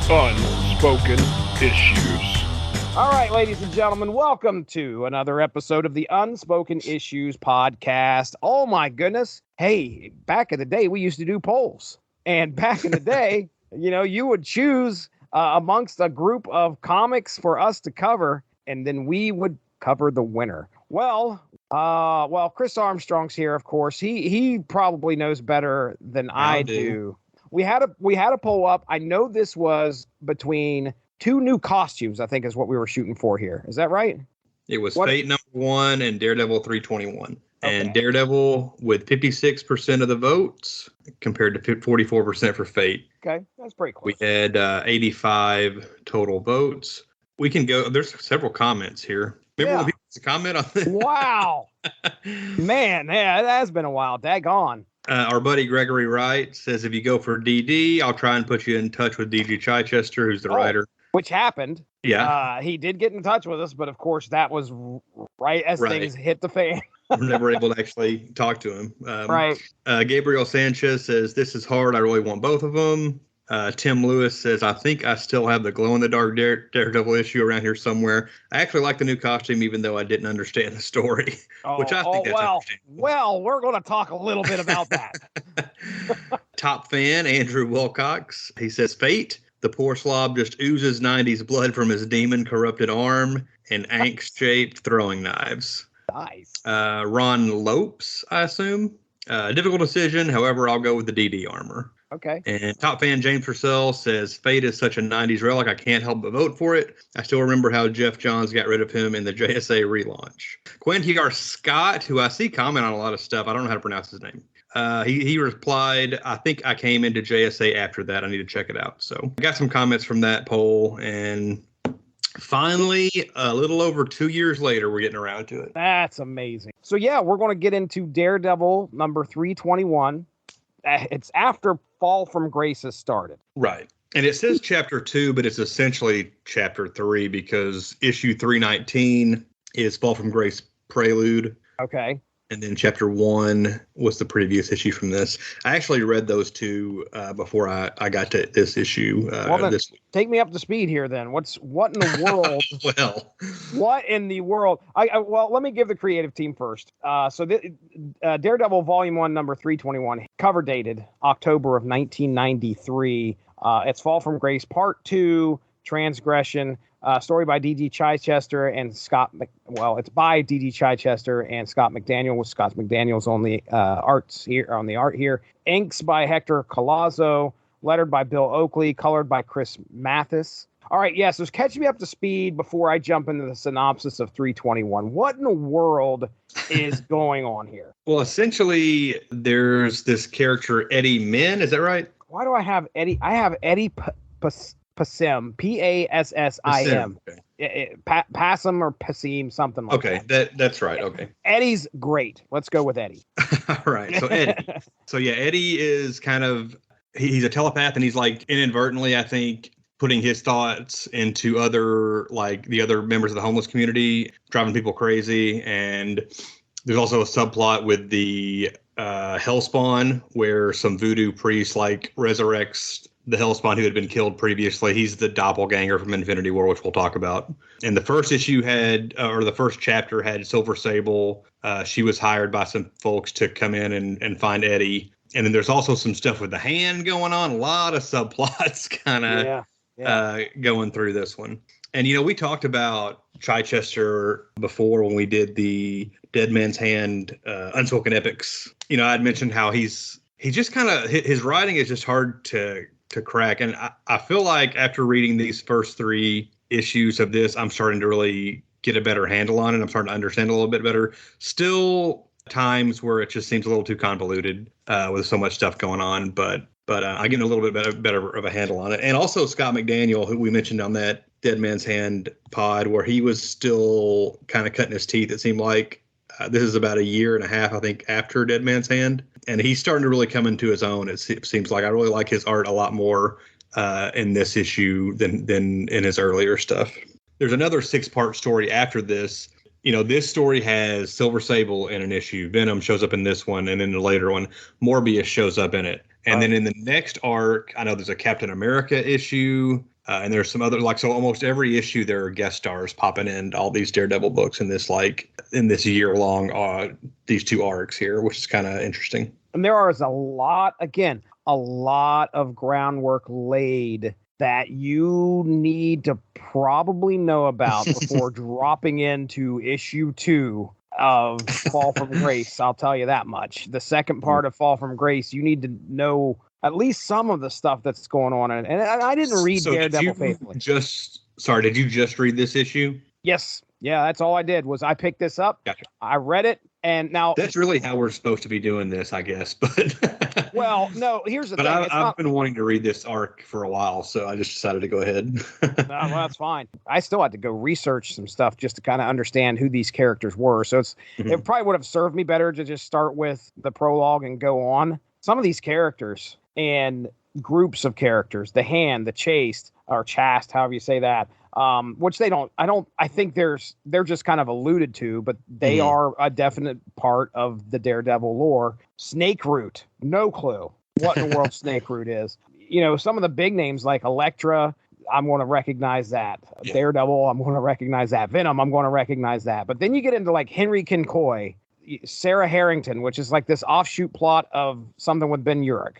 Unspoken Issues. All right, ladies and gentlemen, welcome to another episode of the Unspoken Issues podcast. Oh my goodness. Hey, back in the day, we used to do polls. And back in the day, you would choose amongst a group of comics for us to cover, and then we would cover the winner. Well, Chris Armstrong's here, of course. He probably knows better than I do. We had a poll up. I know this was between two new costumes, I think is what we were shooting for here. Is that right? It was Fate #1 and Daredevil 321. Okay. And Daredevil with 56% of the votes compared to 44% for Fate. Okay, that's pretty close. We had 85 total votes. We can go. There's several comments here. Remember when people used to comment on this? Wow. Man, yeah, that has been a while. Daggone. Our buddy Gregory Wright says, if you go for DD, I'll try and put you in touch with DG Chichester, who's the writer. Which happened. Yeah. He did get in touch with us, but of course that was right as things hit the fan. We're never able to actually talk to him. Right. Gabriel Sanchez says, this is hard. I really want both of them. Tim Lewis says, I think I still have the glow-in-the-dark Daredevil issue around here somewhere. I actually like the new costume, even though I didn't understand the story, which I think that's understandable. Well, we're going to talk a little bit about that. Top fan, Andrew Wilcox. He says, Fate. The poor slob just oozes 90s blood from his demon-corrupted arm and angst-shaped throwing knives. Nice. Ron Lopes, I assume. Difficult decision. However, I'll go with the DD armor. Okay. And top fan James Purcell says, Fate is such a 90s relic, I can't help but vote for it. I still remember how Jeff Johns got rid of him in the JSA relaunch. Quentin R. Scott, who I see comment on a lot of stuff. I don't know how to pronounce his name. He replied, I think I came into JSA after that. I need to check it out. So I got some comments from that poll. And finally, a little over 2 years later, we're getting around to it. That's amazing. So, yeah, we're going to get into Daredevil number 321. It's after Fall from Grace has started. Right. And it says chapter 2, but it's essentially chapter 3 because issue 319 is Fall from Grace Prelude. Okay. And then chapter 1 was the previous issue from this. I actually read those two before I got to this issue. This week. Take me up to speed here then. What in the world? What in the world? Well, let me give the creative team first. Daredevil Volume 1, number 321, cover dated October of 1993. It's Fall from Grace Part 2, Transgression. Story by D.G. Chichester and Scott. It's by D.G. Chichester and Scott McDaniel, with Scott McDaniel's on the art here. Inks by Hector Collazo. Lettered by Bill Oakley. Colored by Chris Mathis. All right, yes. So catch me up to speed before I jump into the synopsis of 321. What in the world is going on here? Well, essentially, there's this character Eddie Min. Is that right? Why do I have Eddie? I have Eddie Passim, Passim. Okay. Passim or Passim, something like that. Okay, that's right. Okay. Eddie's great. Let's go with Eddie. All right. So Eddie. Eddie is kind of, he's a telepath, and he's like inadvertently, I think, putting his thoughts into the other members of the homeless community, driving people crazy. And there's also a subplot with the Hellspawn, where some voodoo priest resurrects the Hellspawn who had been killed previously. He's the doppelganger from Infinity War, which we'll talk about. And the first issue the first chapter had Silver Sable. She was hired by some folks to come in and find Eddie. And then there's also some stuff with the hand going on. A lot of subplots kind of going through this one. And, we talked about Chichester before when we did the Dead Man's Hand Unspoken Epics. I'd mentioned how he's just kind of, his writing is just hard to crack. And I feel like after reading these first 3 issues of this, I'm starting to really get a better handle on it. I'm starting to understand a little bit better. Still times where it just seems a little too convoluted with so much stuff going on. But I get a little bit better of a handle on it. And also Scott McDaniel, who we mentioned on that Dead Man's Hand pod, where he was still kind of cutting his teeth. It seemed like this is about 1.5 years, I think, after Dead Man's Hand. And he's starting to really come into his own. It seems like I really like his art a lot more in this issue than in his earlier stuff. There's another 6-part story after this. This story has Silver Sable in an issue. Venom shows up in this one, and in the later one, Morbius shows up in it. And then in the next arc, I know there's a Captain America issue, and there's some other, like, so almost every issue there are guest stars popping in all these Daredevil books in this year long, these 2 arcs here, which is kind of interesting. And there is a lot of groundwork laid that you need to probably know about before dropping into issue 2 of Fall from Grace. I'll tell you that much. The second part of Fall from Grace, you need to know at least some of the stuff that's going on. And I didn't read Daredevil faithfully. Did you just read this issue? Yes. Yeah, that's all I did was I picked this up. Gotcha. I read it. And now that's really how we're supposed to be doing this, I guess. But well, no, here's the thing. I've been wanting to read this arc for a while, so I just decided to go ahead. Well, that's fine. I still had to go research some stuff just to kind of understand who these characters were. So it probably would have served me better to just start with the prologue and go on. Some of these characters and groups of characters, the Hand, the Chaste, or Chast, however you say that, which I think they're just kind of alluded to, but they are a definite part of the Daredevil lore. Snake Root, no clue what in the world Snake Root is. You know, some of the big names like Elektra, I'm going to recognize that. Yeah. Daredevil, I'm going to recognize that. Venom, I'm going to recognize that. But then you get into like Henry Kincoy, Sarah Harrington, which is like this offshoot plot of something with Ben Urich.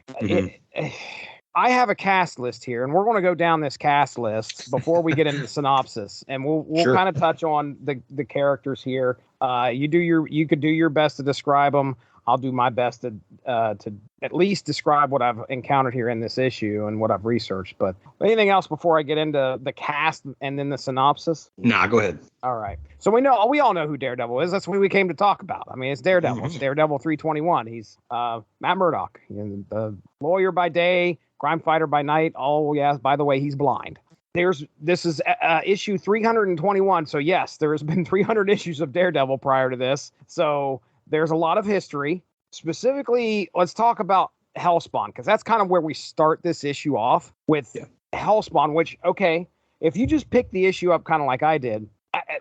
I have a cast list here, and we're going to go down this cast list before we get into the synopsis, and we'll sure. kind of touch on the characters here. You could do your best to describe them. I'll do my best to at least describe what I've encountered here in this issue and what I've researched. But anything else before I get into the cast and then the synopsis? Nah, go ahead. All right. So we all know who Daredevil is. That's what we came to talk about. I mean, it's Daredevil. Mm-hmm. It's Daredevil 321. He's Matt Murdock, the lawyer by day, crime fighter by night. Oh, yes. By the way, he's blind. This is issue 321. So yes, there has been 300 issues of Daredevil prior to this. So there's a lot of history. Specifically, let's talk about Hellspawn, because that's kind of where we start this issue off with Hellspawn, which, okay, if you just pick the issue up kind of like I did,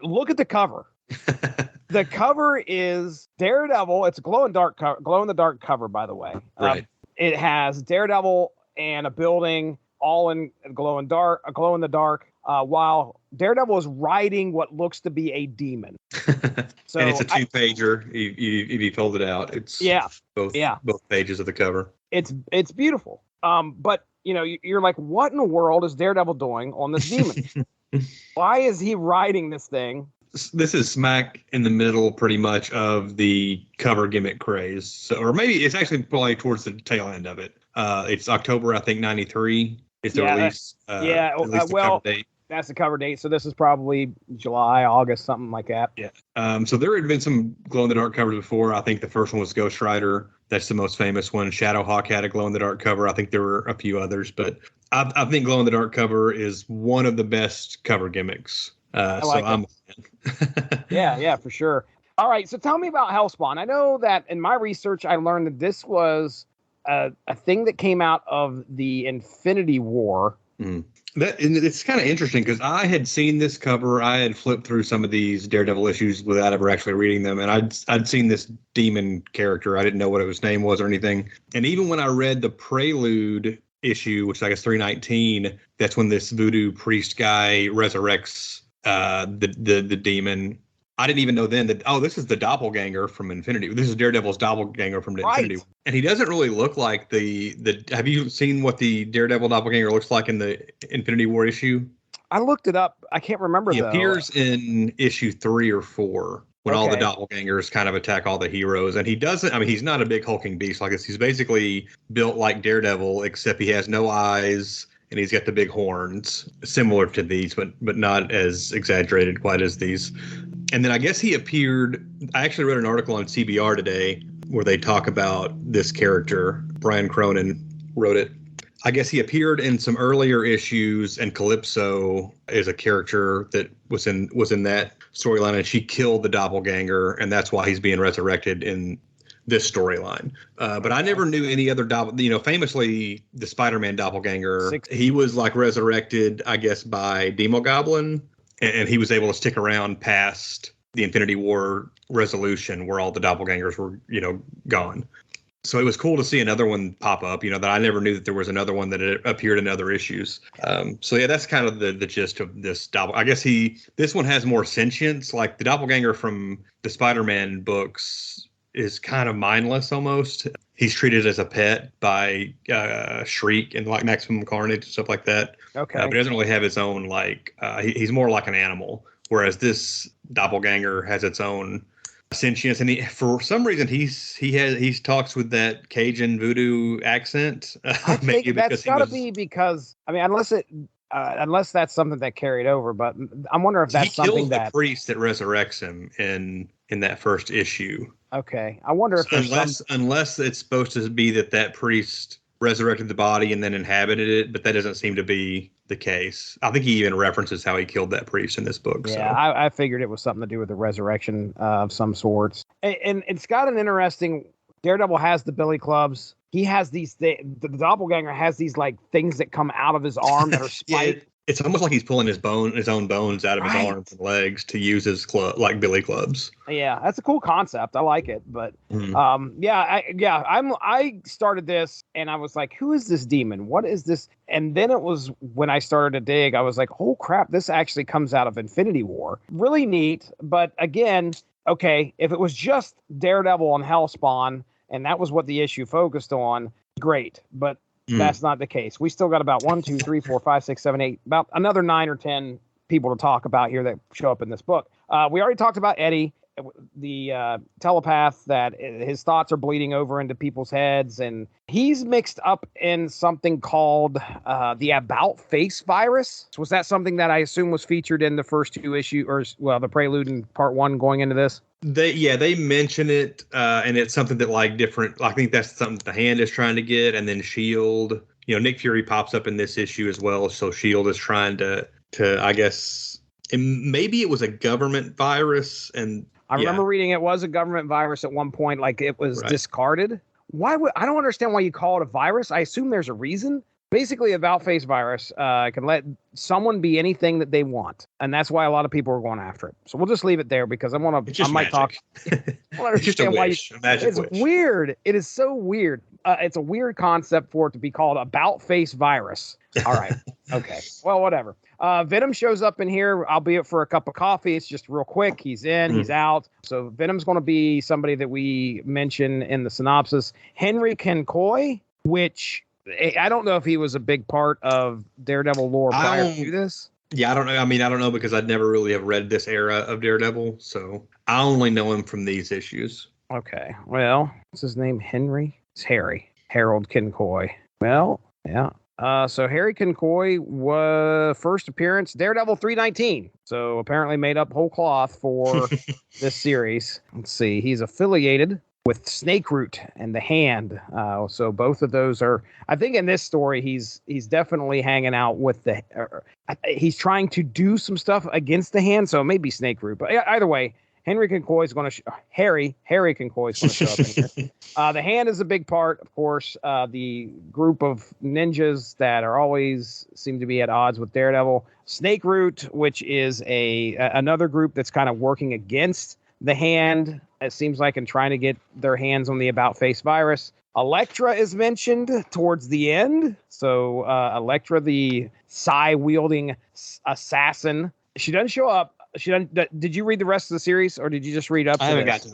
look at the cover. The cover is Daredevil. It's a glow in the dark cover, by the way. Right. It has Daredevil and a building all in glow in the dark, while Daredevil is riding what looks to be a demon. So and it's a 2-pager. If you fold it out, it's both pages of the cover. It's beautiful. But you're like, what in the world is Daredevil doing on this demon? Why is he riding this thing? This is smack in the middle, pretty much, of the cover gimmick craze. So, or maybe it's actually probably towards the tail end of it. It's October, I think, 93. It's the release. Cover date. That's the cover date. So this is probably July, August, something like that. Yeah. So there had been some glow-in-the-dark covers before. I think the first one was Ghost Rider. That's the most famous one. Shadowhawk had a glow-in-the-dark cover. I think there were a few others, but I think glow-in-the-dark cover is one of the best cover gimmicks. I'm a fan. Yeah, for sure. All right. So tell me about Hellspawn. I know that in my research, I learned that this was a thing that came out of the Infinity War. Mm. It's kind of interesting because I had seen this cover. I had flipped through some of these Daredevil issues without ever actually reading them, and I'd seen this demon character. I didn't know what his name was or anything. And even when I read the Prelude issue, which is I guess 319, that's when this voodoo priest guy resurrects the demon. I didn't even know then that, this is the doppelganger from Infinity. This is Daredevil's doppelganger from Infinity. And he doesn't really look like the have you seen what the Daredevil doppelganger looks like in the Infinity War issue? I looked it up. I can't remember, He appears in issue 3 or 4 when all the doppelgangers kind of attack all the heroes. And he doesn't, he's not a big hulking beast like this. He's basically built like Daredevil, except he has no eyes. And he's got the big horns, similar to these, but not as exaggerated quite as these. And then I guess he appeared, I actually read an article on CBR today where they talk about this character. Brian Cronin wrote it. I guess he appeared in some earlier issues, and Calypso is a character that was in that storyline, and she killed the doppelganger, and that's why he's being resurrected in this storyline. But I never knew any other famously the Spider-Man doppelganger, he was like resurrected, I guess, by Demogoblin, and he was able to stick around past the Infinity War resolution where all the doppelgangers were, gone. So it was cool to see another one pop up, that I never knew that there was another one that had appeared in other issues. So yeah, that's kind of the gist of this I guess this one has more sentience. Like the doppelganger from the Spider-Man books is kind of mindless almost. He's treated as a pet by Shriek and like Maximum Carnage and stuff like that. Okay. But he doesn't really have his own he's more like an animal. Whereas this doppelganger has its own sentience, and for some reason he talks with that Cajun voodoo accent. I think that's got to be because unless that's something that carried over, but I'm wondering if that's something that the priest that resurrects him in that first issue. Okay, I wonder if unless it's supposed to be that priest resurrected the body and then inhabited it, but that doesn't seem to be the case. I think he even references how he killed that priest in this book. Yeah, so. I figured it was something to do with the resurrection of some sorts. And it's got an interesting... Daredevil has the billy clubs. He has these... The doppelganger has these like things that come out of his arm that are spiked. It's almost like he's pulling his own bones out of his arms and legs to use his like billy clubs. Yeah, that's a cool concept. I like it. But I started this and I was like, who is this demon? What is this? And then it was when I started to dig, I was like, oh crap, this actually comes out of Infinity War. Really neat. But again, okay, if it was just Daredevil and Hellspawn and that was what the issue focused on, great. But that's not the case. We still got about 1, 2, 3, 4, 5, 6, 7, 8, about another 9 or 10 people to talk about here that show up in this book. We already talked about Eddie, the telepath, that his thoughts are bleeding over into people's heads, and he's mixed up in something called the About Face virus. Was that something that I assume was featured in the first 2 issues, or the prelude in part 1 going into this? They mention it, and it's something that I think that's something the Hand is trying to get, and then Shield. Nick Fury pops up in this issue as well, so Shield is trying to I guess, and maybe it was a government virus, and I remember reading it was a government virus at one point, like it was discarded. I don't understand why you call it a virus. I assume there's a reason. Basically, a About-Face virus can let someone be anything that they want, and that's why a lot of people are going after it. So we'll just leave it there because I might talk. I want to understand why it's weird. It is so weird. It's a weird concept for it to be called About-Face virus. All right. Okay. Well, whatever. Venom shows up in here, albeit for a cup of coffee. It's just real quick. He's in, he's out. So Venom's going to be somebody that we mention in the synopsis. Henry Kincoy, which I don't know if he was a big part of Daredevil lore prior to this. Yeah, I don't know. I mean, I don't know because I'd never really have read this era of Daredevil. So I only know him from these issues. Okay. Well, what's his name? Henry? It's Harry. Harold Kincoy. Well, yeah. So Harry Kincoy was first appearance Daredevil 319. So apparently made up whole cloth for this series. Let's see. He's affiliated with Snakeroot and the Hand. So both of those are, I think in this story, he's definitely hanging out with he's trying to do some stuff against the Hand. So maybe Snakeroot, but either way, Henry Kincoy is going to Harry Kincoy is going to show up in here. The Hand is a big part, of course. The group of ninjas that are always seem to be at odds with Daredevil. Snakeroot, which is another group that's kind of working against the Hand, it seems like, and trying to get their hands on the About-Face virus. Elektra is mentioned towards the end. So Elektra, the psi-wielding assassin, she doesn't show up. Did you read the rest of the series, or did you just read up to I haven't got to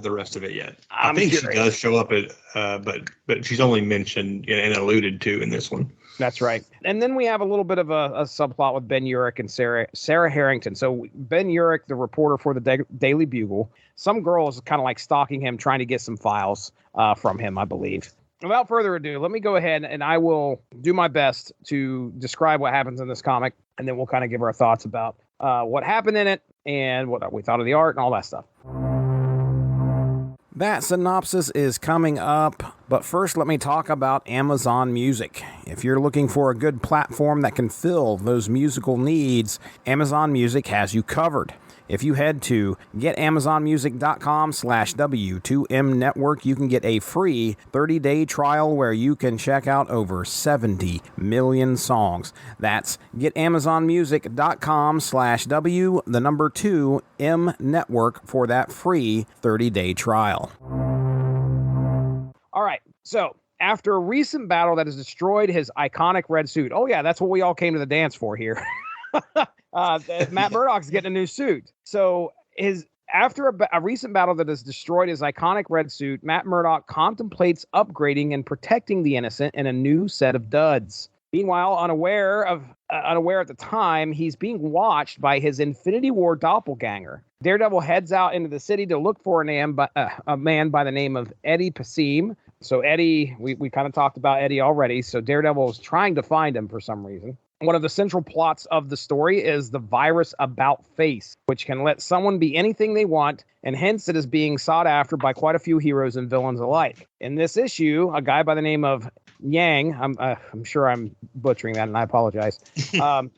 the rest of it yet. I think she does show up but she's only mentioned and alluded to in this one. That's right. And then we have a little bit of a subplot with Ben Urich and Sarah Harrington. So Ben Urich, the reporter for the Daily Bugle, some girl is kind of like stalking him, trying to get some files from him, I believe. Without further ado, let me go ahead and I will do my best to describe what happens in this comic, and then we'll kind of give our thoughts about what happened in it and what we thought of the art and all that stuff. That synopsis is coming up, but first let me talk about Amazon Music. If you're looking for a good platform that can fill those musical needs, Amazon Music has you covered. If you head to getamazonmusic.com/W2M Network, you can get a free 30-day trial where you can check out over 70 million songs. That's getamazonmusic.com/W2M Network for that free 30-day trial. So, after a recent battle that has destroyed his iconic red suit. Oh, yeah, that's what we all came to the dance for here. Matt Murdock's getting a new suit. So, after a recent battle that has destroyed his iconic red suit, Matt Murdock contemplates upgrading and protecting the innocent in a new set of duds. Meanwhile, unaware at the time, he's being watched by his Infinity War doppelganger. Daredevil heads out into the city to look for a man by the name of Eddie Passim. So Eddie, we kind of talked about Eddie already. So Daredevil is trying to find him for some reason. One of the central plots of the story is the virus about face, which can let someone be anything they want, and hence it is being sought after by quite a few heroes and villains alike. In this issue, a guy by the name of Yang, I'm sure I'm butchering that, and I apologize.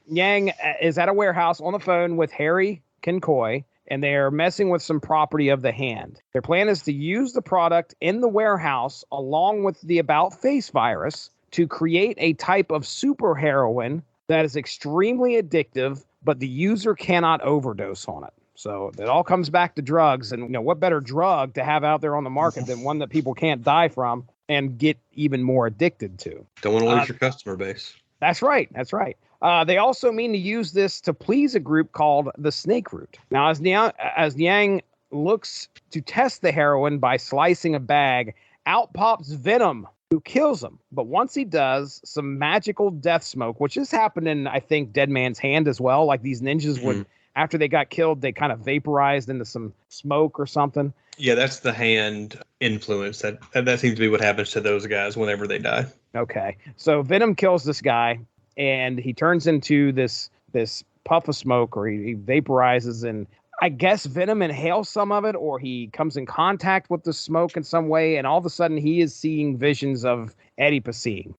Yang is at a warehouse on the phone with Harry Kinkoy, and they are messing with some property of the Hand. Their plan is to use the product in the warehouse along with the about face virus to create a type of super heroin that is extremely addictive, but the user cannot overdose on it. So it all comes back to drugs, and what better drug to have out there on the market than one that people can't die from and get even more addicted to. Don't want to lose your customer base. That's right. They also mean to use this to please a group called the Snake Root. Now, as Yang looks to test the heroin by slicing a bag, out pops Venom, who kills him. But once he does, some magical death smoke, which has happened in, I think, Dead Man's Hand as well. Like these ninjas would, after they got killed, they kind of vaporized into some smoke or something. Yeah, that's the Hand influence. That seems to be what happens to those guys whenever they die. Okay. So Venom kills this guy, and he turns into this puff of smoke, or he vaporizes, and I guess Venom inhales some of it, or he comes in contact with the smoke in some way, and all of a sudden he is seeing visions of Eddie Passim.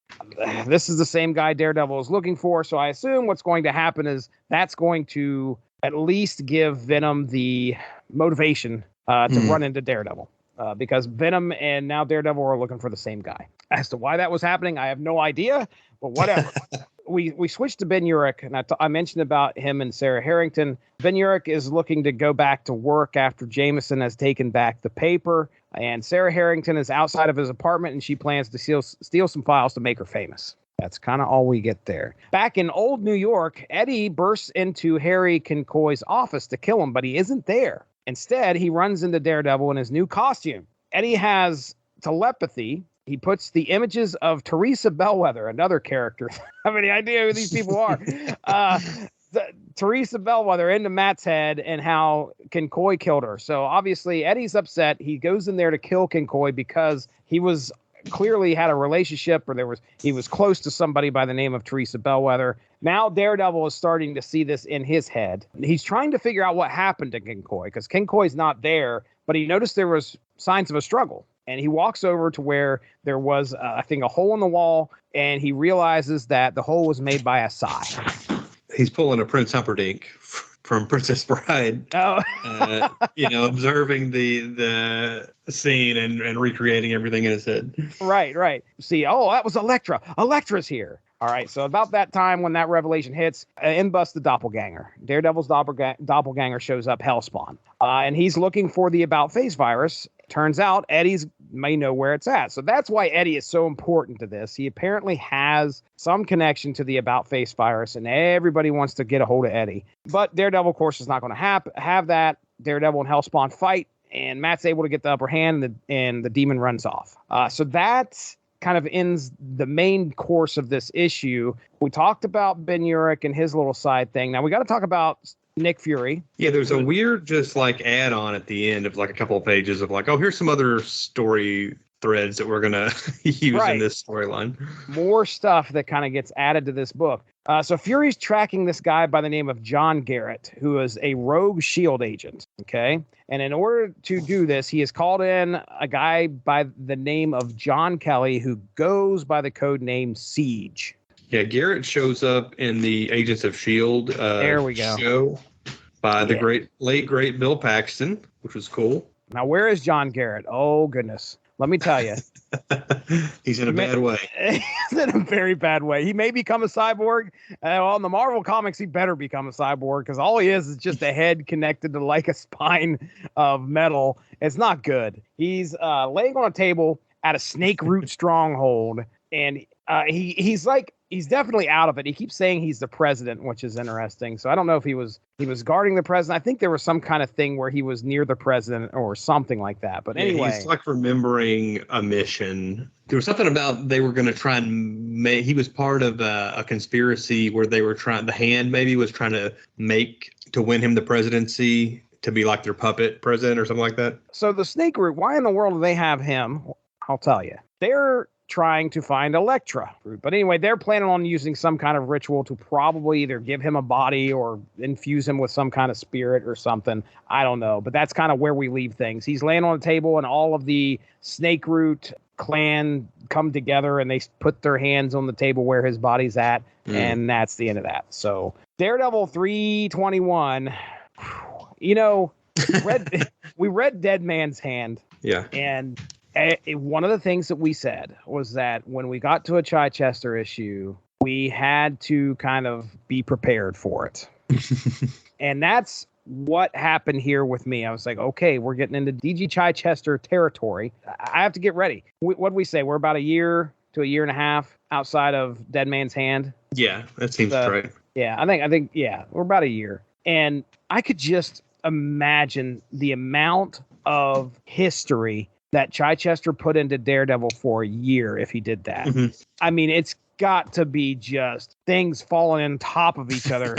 This is the same guy Daredevil is looking for, so I assume what's going to happen is that's going to at least give Venom the motivation to run into Daredevil. Because Venom and now Daredevil are looking for the same guy. As to why that was happening, I have no idea, but whatever. We switched to Ben Urich, and I mentioned about him and Sarah Harrington. Ben Urich is looking to go back to work after Jameson has taken back the paper, and Sarah Harrington is outside of his apartment, and she plans to steal some files to make her famous. That's kind of all we get there. Back in old New York, Eddie bursts into Harry Kinkoy's office to kill him, but he isn't there. Instead, he runs into Daredevil in his new costume. Eddie has telepathy. He puts the images of Teresa Bellwether, another character. I have any idea who these people are. Teresa Bellwether into Matt's head and how Kinkoy killed her. So obviously Eddie's upset. He goes in there to kill Kinkoy because he was clearly had a relationship, or he was close to somebody by the name of Teresa Bellwether. Now Daredevil is starting to see this in his head. He's trying to figure out what happened to Kinkoy, because Kinkoy's not there, but he noticed there was signs of a struggle. And he walks over to where there was, I think, a hole in the wall, and he realizes that the hole was made by a sigh. He's pulling a Prince Humperdinck from Princess Bride. Oh. Observing the scene and recreating everything in his head. Right. See, that was Elektra. Elektra's here. All right, so about that time when that revelation hits, in busts the doppelganger. Daredevil's doppelganger shows up, Hellspawn, and he's looking for the about-face virus. Turns out Eddie's may know where it's at. So that's why Eddie is so important to this. He apparently has some connection to the about-face virus, and everybody wants to get a hold of Eddie. But Daredevil, of course, is not going to have that. Daredevil and Hellspawn fight, and Matt's able to get the upper hand, and the demon runs off. So that's kind of ends the main course of this issue. We talked about Ben Urich and his little side thing. Now we got to talk about Nick Fury. Yeah, there's a weird just like add-on at the end of like a couple of pages of like, oh, here's some other story threads that we're going to use in this storyline. More stuff that kind of gets added to this book. So Fury's tracking this guy by the name of John Garrett, who is a rogue SHIELD agent. Okay. And in order to do this, he has called in a guy by the name of John Kelly, who goes by the code name Siege. Yeah, Garrett shows up in the Agents of S.H.I.E.L.D. There we go. Show by the late great Bill Paxton, which was cool. Now, where is John Garrett? Oh, goodness. Let me tell you. He's in a bad way. He's in a very bad way. He may become a cyborg. In the Marvel comics, he better become a cyborg, because all he is just a head connected to like a spine of metal. It's not good. He's laying on a table at a snake root stronghold, and he's definitely out of it. He keeps saying he's the president, which is interesting. So I don't know if he was guarding the president. I think there was some kind of thing where he was near the president or something like that. But anyway, he's like remembering a mission. There was something about they were going to try and make. He was part of a conspiracy where they were trying. The Hand maybe was trying to win him the presidency to be like their puppet president or something like that. So the snake root. Why in the world do they have him? I'll tell you. They're trying to find Elektra. But anyway, they're planning on using some kind of ritual to probably either give him a body or infuse him with some kind of spirit or something. I don't know. But that's kind of where we leave things. He's laying on the table and all of the snake root clan come together and they put their hands on the table where his body's at. And that's the end of that. So Daredevil 321, we read Dead Man's Hand. Yeah. And one of the things that we said was that when we got to a Chichester issue, we had to kind of be prepared for it. And that's what happened here with me. I was like, okay, we're getting into DG Chichester territory. I have to get ready. What did we say? We're about a year to a year and a half outside of Dead Man's Hand. Yeah, that seems right. Yeah, I think, we're about a year. And I could just imagine the amount of history that Chichester put into Daredevil for a year if he did that. Mm-hmm. I mean, it's got to be just things falling on top of each other,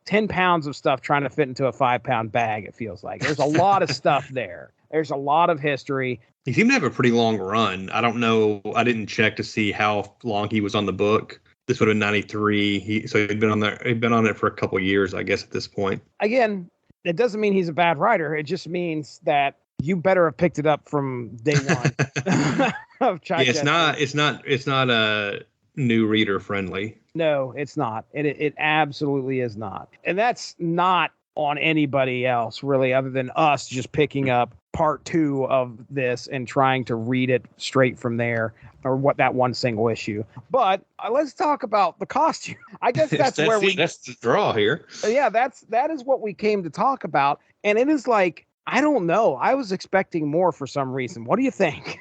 10 pounds of stuff trying to fit into a 5-pound bag, it feels like. There's a lot of stuff there. There's a lot of history. He seemed to have a pretty long run. I don't know. I didn't check to see how long he was on the book. This would have been 93. So he'd been on there. He'd been on it for a couple of years, I guess, at this point. Again, it doesn't mean he's a bad writer. It just means that you better have picked it up from day one. Of Chichester. Yeah, it's not a new reader friendly. No, it's not. It absolutely is not. And that's not on anybody else really, other than us just picking up part 2 of this and trying to read it straight from there, or what that one single issue. But let's talk about the costume. I guess that's the draw here. Yeah, that is what we came to talk about. And it is like, I don't know. I was expecting more for some reason. What do you think?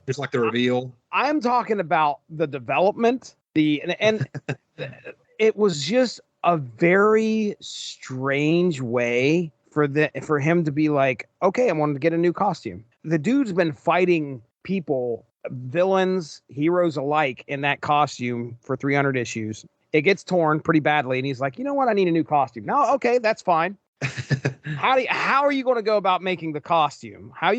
Just like the reveal. I'm talking about the development, and it was just a very strange way for him to be like, okay, I wanted to get a new costume. The dude's been fighting people, villains, heroes alike, in that costume for 300 issues. It gets torn pretty badly, and he's like, you know what? I need a new costume. No, okay, that's fine. How are you going to go about making the costume? How are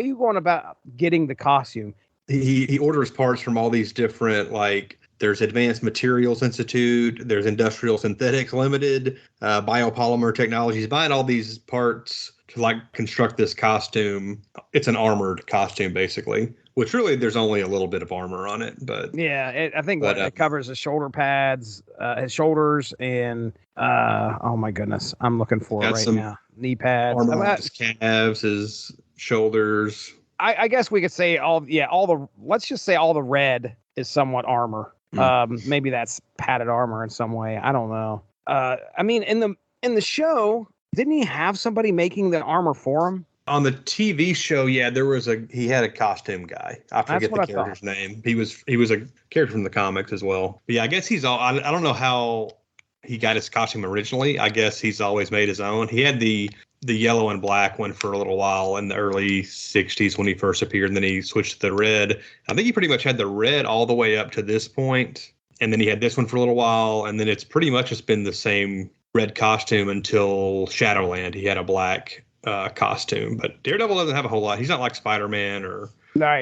you going about getting the costume? He orders parts from all these different, like, there's Advanced Materials Institute, there's Industrial Synthetics Limited, Biopolymer Technologies, buying all these parts to like construct this costume. It's an armored costume basically, which really there's only a little bit of armor on it, but yeah, I think it covers his shoulder pads, his shoulders, and oh my goodness, I'm looking for it right now. Knee pads, armor on his calves, his shoulders. I guess we could say let's just say all the red is somewhat armor. Maybe that's padded armor in some way. I don't know. I mean, in the show, didn't he have somebody making the armor for him? On the TV show, yeah, he had a costume guy. I forget the character's name. He was a character from the comics as well. But yeah, I guess I don't know how he got his costume originally. I guess he's always made his own. He had the yellow and black one for a little while in the early 60s when he first appeared, and then he switched to the red. I think he pretty much had the red all the way up to this point, and then he had this one for a little while, and then it's pretty much just been the same red costume until Shadowland. He had a black costume, but Daredevil doesn't have a whole lot. He's not like Spider-Man or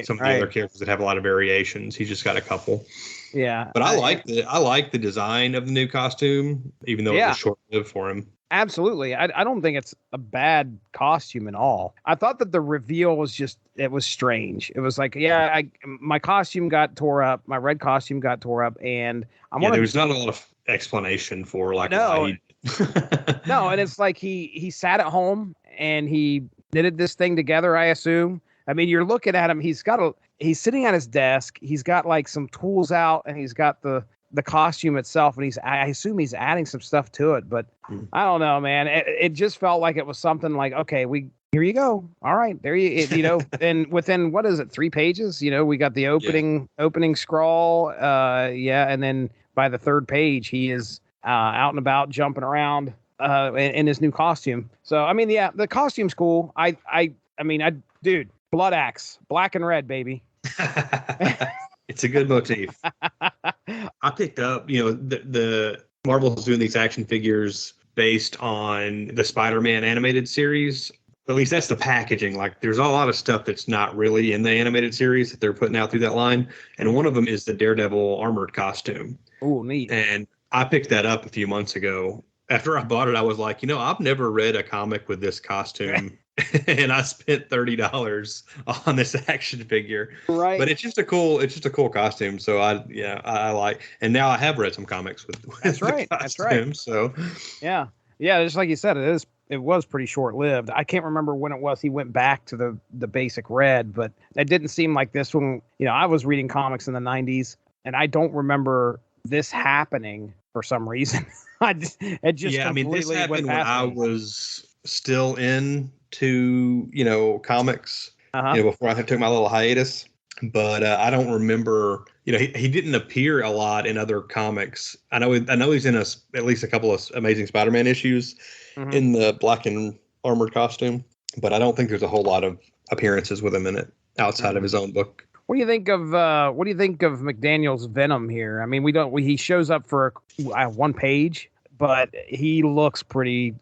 some of the other characters that have a lot of variations. He's just got a couple. Yeah, but I like the design of the new costume, even though it was short-lived for him. Absolutely. I don't think it's a bad costume at all. I thought that the reveal was it was strange. It was like, my costume got tore up. My red costume got tore up. And there was not a lot of explanation for why he... No, and it's like he sat at home and he knitted this thing together, I assume. I mean, you're looking at him. He's sitting at his desk. He's got like some tools out, and he's got the costume itself, and I assume he's adding some stuff to it, but I don't know, man. It just felt like it was something like, okay, we Here you go. All right, there and within what is it, 3 pages? We got the opening scrawl. And then by the 3rd page, he is out and about, jumping around in his new costume. So I mean, yeah, the costume's cool. Dude, blood axe, black and red, baby. It's a good motif. I picked up, the Marvel's doing these action figures based on the Spider-Man animated series. At least that's the packaging. Like, there's a lot of stuff that's not really in the animated series that they're putting out through that line. And one of them is the Daredevil armored costume. Oh, neat. And I picked that up a few months ago. After I bought it, I was like, I've never read a comic with this costume. And I spent $30 on this action figure. Right. But it's just a cool costume. So I like, and now I have read some comics with That's right. That's right. So yeah. Just like you said, it was pretty short-lived. I can't remember when it was he went back to the basic red, but it didn't seem like this one. I was reading comics in the 90s, and I don't remember this happening for some reason. This happened when I was still into comics, before I took my little hiatus. But I don't remember. He didn't appear a lot in other comics. I know he's in at least a couple of Amazing Spider-Man issues in the black and armored costume, but I don't think there's a whole lot of appearances with him in it outside of his own book. What do you think of McDaniel's Venom here? I mean, he shows up for 1 page, but he looks pretty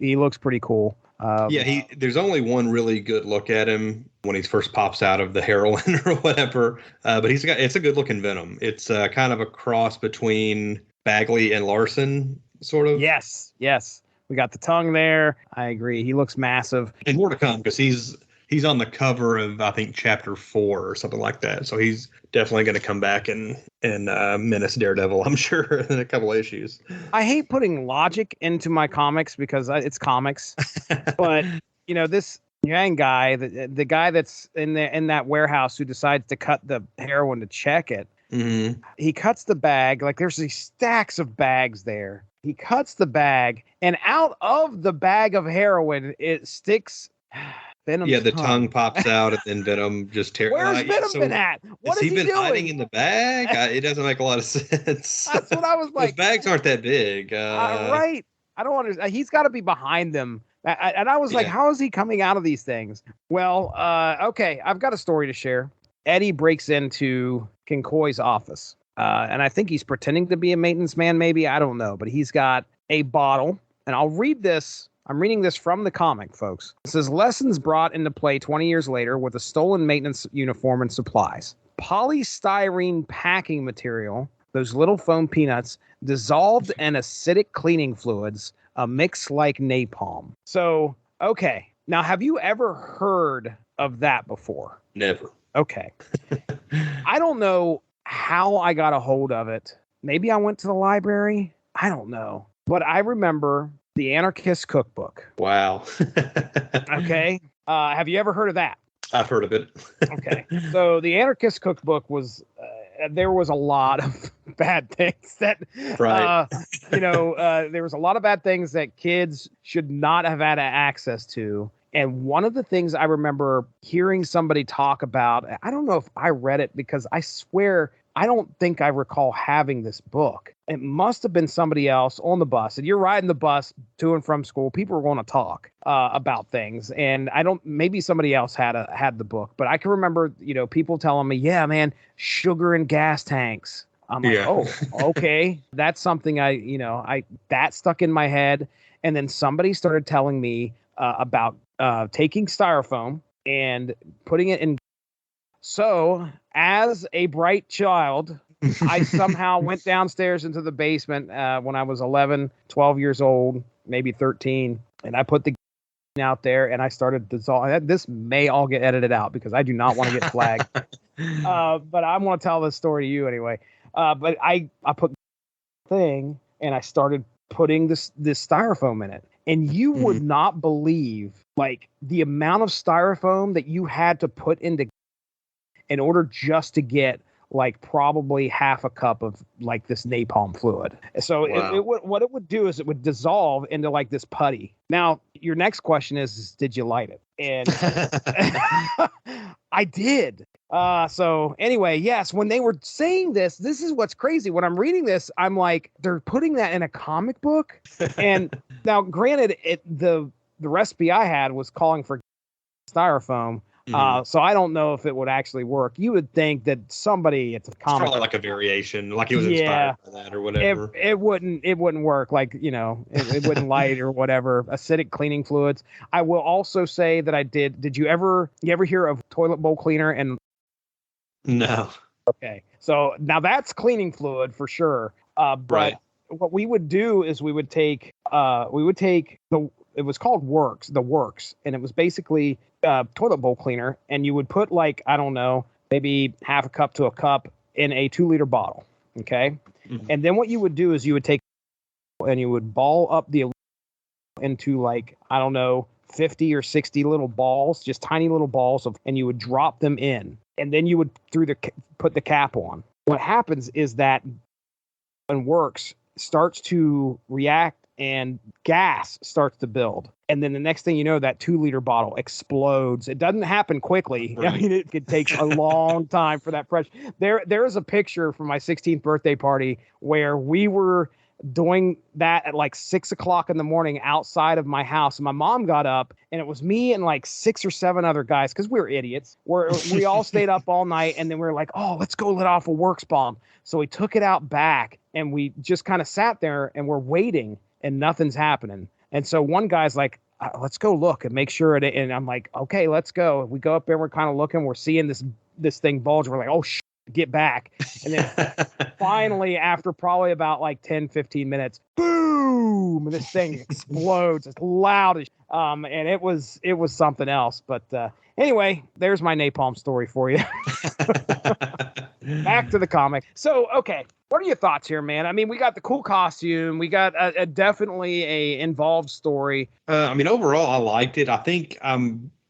cool. There's only one really good look at him when he first pops out of the heroin or whatever. But it's a good looking Venom. It's kind of a cross between Bagley and Larson, sort of. Yes. We got the tongue there. I agree. He looks massive. And more to come, because he's on the cover of, I think, chapter 4 or something like that. So he's definitely going to come back and menace Daredevil, I'm sure, in a couple of issues. I hate putting logic into my comics because it's comics. But, this Yang guy, the guy that's in that warehouse who decides to cut the heroin to check it, he cuts the bag. Like, there's these stacks of bags there. He cuts the bag, and out of the bag of heroin, it sticks Venom's the tongue pops out, and then Venom just tears. Where's Venom been at? What is he been doing? Hiding in the bag? It doesn't make a lot of sense. That's what I was like. Those bags aren't that big. Right. I don't understand. He's got to be behind them. And I was like, how is he coming out of these things? Well, okay, I've got a story to share. Eddie breaks into Kinkoy's office. And I think he's pretending to be a maintenance man, maybe. I don't know. But he's got a bottle. And I'll read this. I'm reading this from the comic, folks. It says, lessons brought into play 20 years later with a stolen maintenance uniform and supplies. Polystyrene packing material, those little foam peanuts, dissolved in acidic cleaning fluids, a mix like napalm. So, okay. Now, have you ever heard of that before? Never. Okay. I don't know how I got a hold of it. Maybe I went to the library. I don't know. But I remember the Anarchist Cookbook. Wow. Okay. Have you ever heard of that? I've heard of it. Okay. So the Anarchist Cookbook was, there was a lot of bad things that, right. There was a lot of bad things that kids should not have had access to. And one of the things I remember hearing somebody talk about, I don't know if I read it because I swear I don't think I recall having this book. It must have been somebody else on the bus. And you're riding the bus to and from school. People are going to talk about things. And maybe somebody else had the book. But I can remember, people telling me, yeah, man, sugar and gas tanks. I'm like, oh, okay. That's something that stuck in my head. And then somebody started telling me about taking styrofoam and putting it in. So as a bright child, I somehow went downstairs into the basement when I was 11, 12 years old, maybe 13. And I put the out there and I started dissolving. This may all get edited out because I do not want to get flagged. But I want to tell this story to you anyway. But I put thing and I started putting this styrofoam in it. And you would not believe like the amount of styrofoam that you had to put in order just to get like probably half a cup of like this napalm fluid. So what it would do is it would dissolve into like this putty. Now, your next question is did you light it? And I did. So anyway, yes, when they were saying this is what's crazy. When I'm reading this, I'm like, they're putting that in a comic book. And now, granted, the recipe I had was calling for styrofoam. So I don't know if it would actually work. You would think that somebody at the comic, probably like a variation, like he was inspired by that or whatever. It wouldn't work. Like, it wouldn't light or whatever. Acidic cleaning fluids. I will also say that I did. Did you ever hear of toilet bowl cleaner? And no. Okay, so now that's cleaning fluid for sure. But right. What we would do is we would take it was called the Works, and it was basically toilet bowl cleaner, and you would put, like, I don't know, maybe half a cup to a cup in a 2-liter bottle. Okay. Mm-hmm. And then what you would do is you would take and you would ball up the into, like, I don't know, 50 or 60 little balls, just tiny little balls and you would drop them in, and then you would put the cap on. What happens is that and Works starts to react and gas starts to build. And then the next thing you know, that 2-liter bottle explodes. It doesn't happen quickly. Right. I mean, it takes a long time for that pressure. There is a picture from my 16th birthday party where we were doing that at like 6 o'clock in the morning outside of my house. And my mom got up, and it was me and like 6 or 7 other guys, because we were idiots. We all stayed up all night, and then we were like, oh, let's go let off a Works bomb. So we took it out back, and we just kind of sat there and we're waiting, and nothing's happening. And so one guy's like, let's go look and make sure it. And I'm like, okay, let's go. We go up there, we're kind of looking, we're seeing this thing bulge. We're like, oh, get back. And then finally, after probably about like 10, 15 minutes, boom, this thing explodes. It's loud as and it was something else. But anyway, there's my napalm story for you. Back to the comic. So, okay, what are your thoughts here, man? I mean, we got the cool costume. We got a definitely a involved story. I mean, overall, I liked it. I think,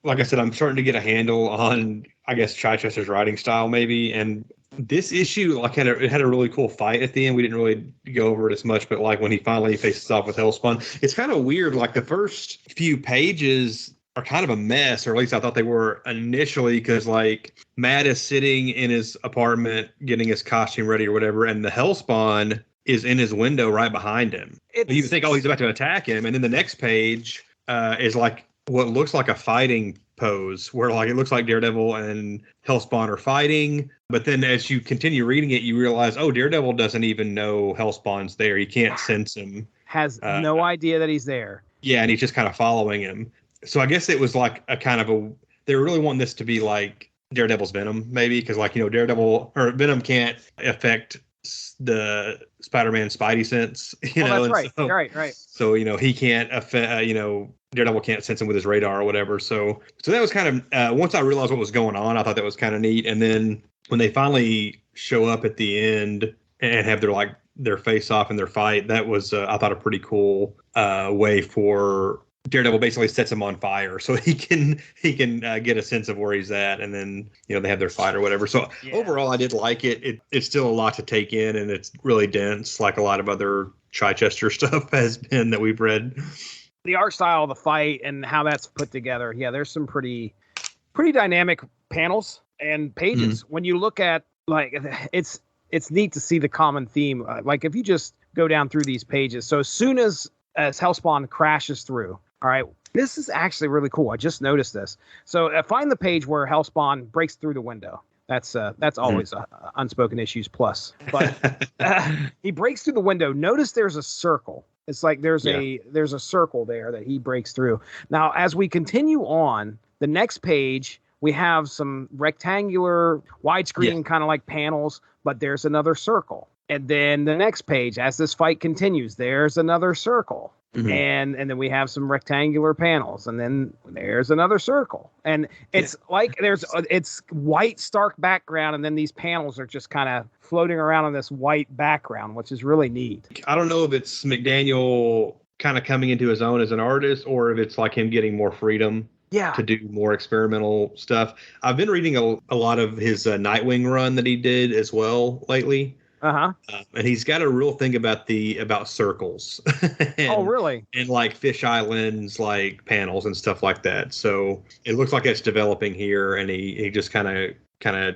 like I said, I'm starting to get a handle on, I guess, Chichester's writing style, maybe. And this issue, like, it had a really cool fight at the end. We didn't really go over it as much, but like when he finally faces off with Hellspawn, it's kind of weird. Like the first few pages are kind of a mess, or at least I thought they were initially, because like Matt is sitting in his apartment getting his costume ready or whatever, and the Hellspawn is in his window right behind him. You think, oh, he's about to attack him, and then the next page is like what looks like a fighting pose, where like it looks like Daredevil and Hellspawn are fighting, but then as you continue reading it, you realize, oh, Daredevil doesn't even know Hellspawn's there. He can't sense him. Has no idea that he's there. Yeah, and he's just kind of following him. So I guess it was like a kind of they were really wanting this to be like Daredevil's Venom, maybe, because like, Daredevil or Venom can't affect the Spider-Man Spidey sense, That's right. So, right. So, he can't affect, Daredevil can't sense him with his radar or whatever. So that was kind of, once I realized what was going on, I thought that was kind of neat. And then when they finally show up at the end and have their face off and their fight, that was, I thought, a pretty cool way for Daredevil basically sets him on fire so he can get a sense of where he's at, and then they have their fight or whatever. So Overall, I did like it. It's still a lot to take in, and it's really dense, like a lot of other Chichester stuff has been that we've read. The art style of the fight and how that's put together, there's some pretty dynamic panels and pages. Mm-hmm. When you look at, like, it's neat to see the common theme. Like if you just go down through these pages, so as soon as Hellspawn crashes through. All right, this is actually really cool. I just noticed this. So find the page where Hellspawn breaks through the window. That's always Unspoken Issues plus. But he breaks through the window. Notice there's a circle. It's like there's a circle there that he breaks through. Now, as we continue on, the next page, we have some rectangular widescreen kind of like panels, but there's another circle. And then the next page, as this fight continues, there's another circle. Mm-hmm. And then we have some rectangular panels, and then there's another circle. And it's like it's white stark background, and then these panels are just kind of floating around on this white background, which is really neat. I don't know if it's McDaniel kind of coming into his own as an artist, or if it's like him getting more freedom to do more experimental stuff. I've been reading a lot of his Nightwing run that he did as well lately. And he's got a real thing about circles. Oh, really? And like Fish Islands, like panels and stuff like that. So it looks like it's developing here, and he just kind of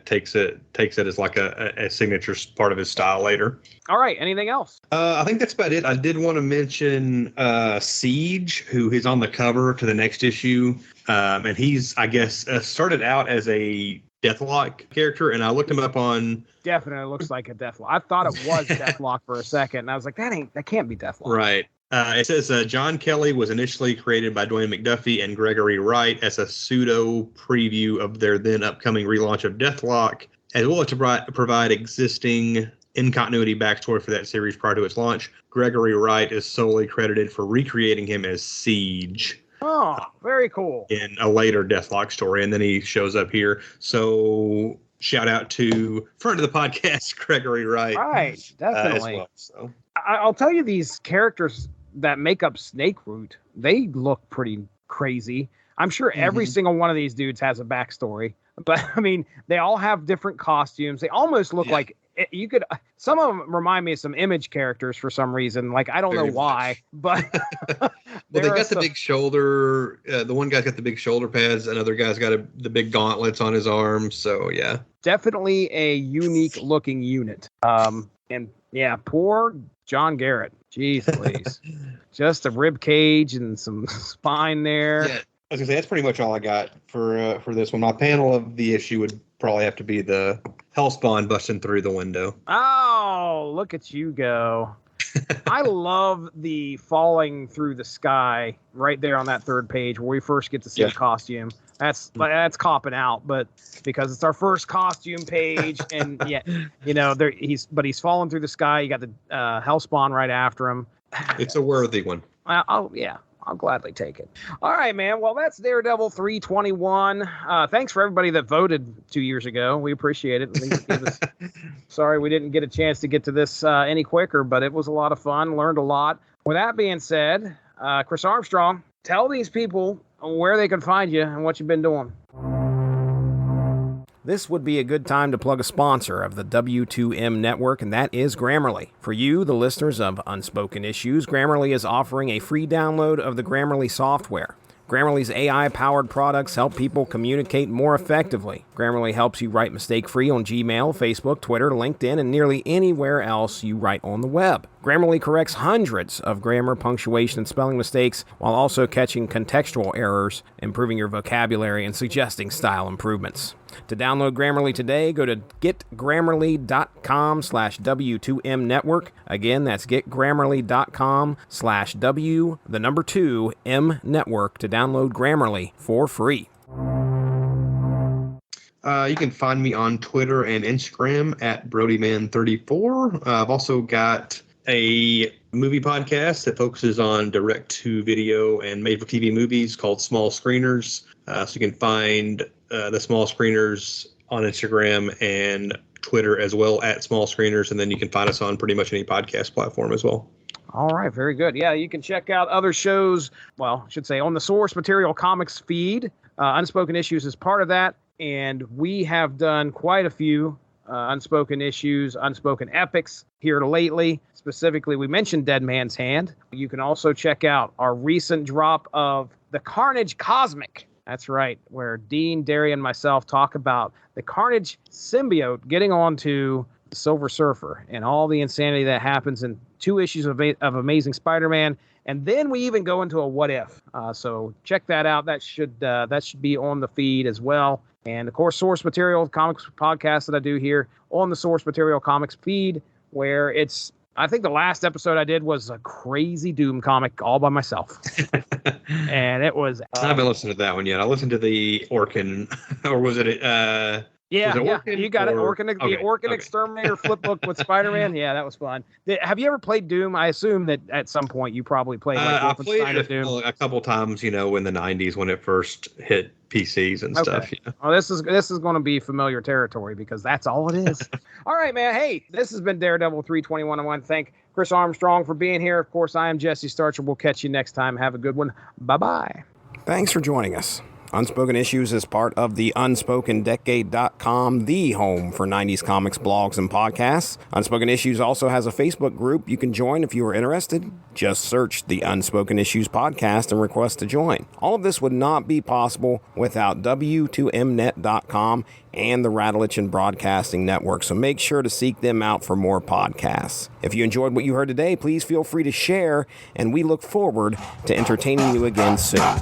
takes it as like a signature part of his style later. All right. Anything else? I think that's about it. I did want to mention Siege, who is on the cover to the next issue. And he's, I guess, started out as a Deathlock character, and I looked him up on... Definitely looks like a Deathlock. I thought it was Deathlock for a second, and I was like, that can't be Deathlock. Right. It says John Kelly was initially created by Dwayne McDuffie and Gregory Wright as a pseudo preview of their then upcoming relaunch of Deathlock, as well as to provide existing in-continuity backstory for that series prior to its launch. Gregory Wright is solely credited for recreating him as Siege. Oh, very cool. In a later Deathlock story, and then he shows up here. So shout out to friend of the podcast, Gregory Wright. Right, definitely. As well, so. I'll tell you, these characters that make up Snakeroot, they look pretty crazy. I'm sure every single one of these dudes has a backstory, but I mean, they all have different costumes. They almost look like you could. Some of them remind me of some Image characters for some reason. Like I don't know why, but well, they got the big shoulder. The one guy's got the big shoulder pads. Another guy's got the big gauntlets on his arms. So yeah, definitely a unique looking unit. And yeah, poor John Garrett. Jeez, please, just a rib cage and some spine there. Yeah. I was gonna say that's pretty much all I got for this one. My panel of the issue would probably have to be the Hellspawn busting through the window. Oh, look at you go! I love the falling through the sky right there on that third page where we first get to see the costume. That's copping out, but because it's our first costume page, and he's falling through the sky. You got the Hellspawn right after him. It's a worthy one. I'll gladly take it. All right, man. Well, that's Daredevil 321. Thanks for everybody that voted 2 years ago. We appreciate it. Sorry we didn't get a chance to get to this any quicker, but it was a lot of fun. Learned a lot. With that being said, Chris Armstrong, tell these people where they can find you and what you've been doing. This would be a good time to plug a sponsor of the W2M network, and that is Grammarly. For you, the listeners of Unspoken Issues, Grammarly is offering a free download of the Grammarly software. Grammarly's AI-powered products help people communicate more effectively. Grammarly helps you write mistake-free on Gmail, Facebook, Twitter, LinkedIn, and nearly anywhere else you write on the web. Grammarly corrects hundreds of grammar, punctuation, and spelling mistakes while also catching contextual errors, improving your vocabulary, and suggesting style improvements. To download Grammarly today, go to getgrammarly.com/W2M network. Again, that's getgrammarly.com/W2M network to download Grammarly for free. You can find me on Twitter and Instagram at BrodyMan34. I've also got a movie podcast that focuses on direct-to-video and made-for-TV movies called Small Screeners. So you can find the Small Screeners on Instagram and Twitter as well at Small Screeners, and then you can find us on pretty much any podcast platform as well. All right, very good. Yeah, you can check out other shows, well, I should say on the Source Material Comics feed. Unspoken Issues is part of that, and we have done quite a few Unspoken Issues, Unspoken Epics here lately. Specifically, we mentioned Dead Man's Hand. You can also check out our recent drop of The Carnage Cosmic. That's right, where Dean, Derry, and myself talk about the Carnage symbiote getting onto the Silver Surfer and all the insanity that happens in 2 issues of Amazing Spider-Man. And then we even go into a what if. So check that out. That should be on the feed as well. And of course, Source Material Comics podcast that I do here on the Source Material Comics feed, where I think the last episode I did was a crazy Doom comic all by myself. And it was... I haven't listened to that one yet. I listened to the Orkin, or was it... Yeah, you got it. The Orkin Exterminator flip book with Spider-Man. Yeah, that was fun. Have you ever played Doom? I assume that at some point you probably played I played it Doom a couple times, in the 90s when it first hit PCs and stuff. Yeah. Well, this is going to be familiar territory because that's all it is. All right, man. Hey, this has been Daredevil 321. I want to thank Chris Armstrong for being here. Of course, I am Jesse Starcher. We'll catch you next time. Have a good one. Bye-bye. Thanks for joining us. Unspoken Issues is part of the UnspokenDecade.com, the home for 90s comics, blogs, and podcasts. Unspoken Issues also has a Facebook group you can join if you are interested. Just search the Unspoken Issues podcast and request to join. All of this would not be possible without W2Mnet.com and the Rattlechin Broadcasting Network, so make sure to seek them out for more podcasts. If you enjoyed what you heard today, please feel free to share, and we look forward to entertaining you again soon.